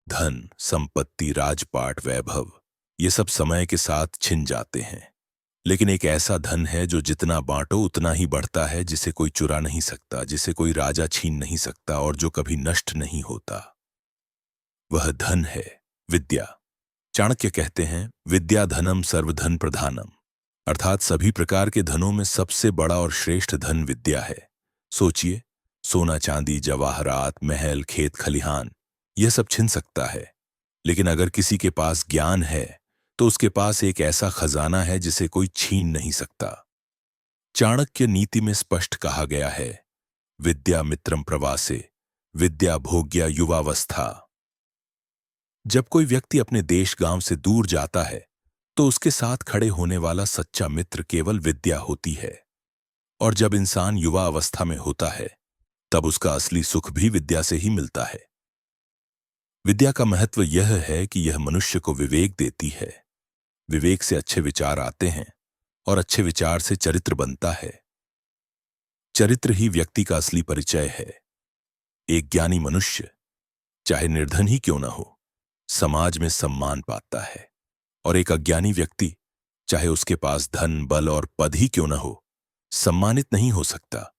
धन, संपत्ति, राजपाट, वैभव, ये सब समय के साथ छिन जाते हैं। लेकिन एक ऐसा धन है जो जितना बांटो उतना ही बढ़ता है, जिसे कोई चुरा नहीं सकता, जिसे कोई राजा छीन नहीं सकता और जो कभी नष्ट नहीं होता। वह धन है विद्या। चाणक्य कहते हैं, विद्या धनम सर्वधन प्रधानम, अर्थात सभी प्रकार के धनों में सबसे बड़ा और श्रेष्ठ धन विद्या है। सोचिए, सोना चांदी, जवाहरात, महल, खेत खलिहान, यह सब छिन सकता है, लेकिन अगर किसी के पास ज्ञान है तो उसके पास एक ऐसा खजाना है जिसे कोई छीन नहीं सकता। चाणक्य नीति में स्पष्ट कहा गया है, विद्या मित्रम प्रवासे, विद्या भोग्या युवावस्था। जब कोई व्यक्ति अपने देश गांव से दूर जाता है तो उसके साथ खड़े होने वाला सच्चा मित्र केवल विद्या होती है। और जब इंसान युवा अवस्था में होता है तब उसका असली सुख भी विद्या से ही मिलता है। विद्या का महत्व यह है कि यह मनुष्य को विवेक देती है। विवेक से अच्छे विचार आते हैं और अच्छे विचार से चरित्र बनता है। चरित्र ही व्यक्ति का असली परिचय है। एक ज्ञानी मनुष्य, चाहे निर्धन ही क्यों न हो, समाज में सम्मान पाता है, और एक अज्ञानी व्यक्ति, चाहे उसके पास धन, बल और पद ही क्यों न हो, सम्मानित नहीं हो सकता।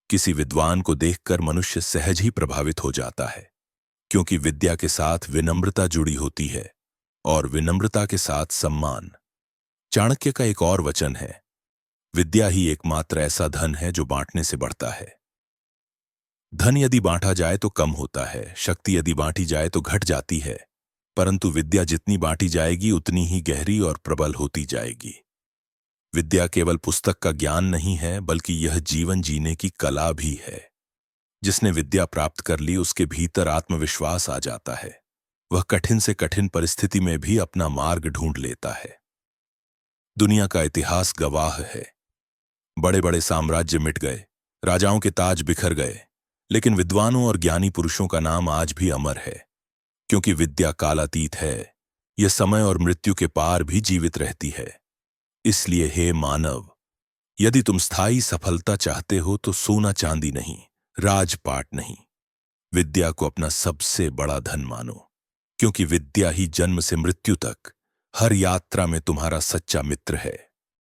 किसी विद्वान को देखकर मनुष्य सहज ही प्रभावित हो जाता है, क्योंकि विद्या के साथ विनम्रता जुड़ी होती है और विनम्रता के साथ सम्मान। चाणक्य का एक और वचन है, विद्या ही एकमात्र ऐसा धन है जो बांटने से बढ़ता है। धन यदि बांटा जाए तो कम होता है, शक्ति यदि बांटी जाए तो घट जाती है, परंतु विद्या जितनी बांटी जाएगी उतनी ही गहरी और प्रबल होती जाएगी। विद्या केवल पुस्तक का ज्ञान नहीं है, बल्कि यह जीवन जीने की कला भी है। जिसने विद्या प्राप्त कर ली उसके भीतर आत्मविश्वास आ जाता है। वह कठिन से कठिन परिस्थिति में भी अपना मार्ग ढूंढ लेता है। दुनिया का इतिहास गवाह है, बड़े बड़े साम्राज्य मिट गए, राजाओं के ताज बिखर गए, लेकिन विद्वानों और ज्ञानी पुरुषों का नाम आज भी अमर है, क्योंकि विद्या कालातीत है। यह समय और मृत्यु के पार भी जीवित रहती है। इसलिए हे मानव, यदि तुम स्थायी सफलता चाहते हो तो सोना चांदी नहीं, राजपाट नहीं, विद्या को अपना सबसे बड़ा धन मानो, क्योंकि विद्या ही जन्म से मृत्यु तक हर यात्रा में तुम्हारा सच्चा मित्र है।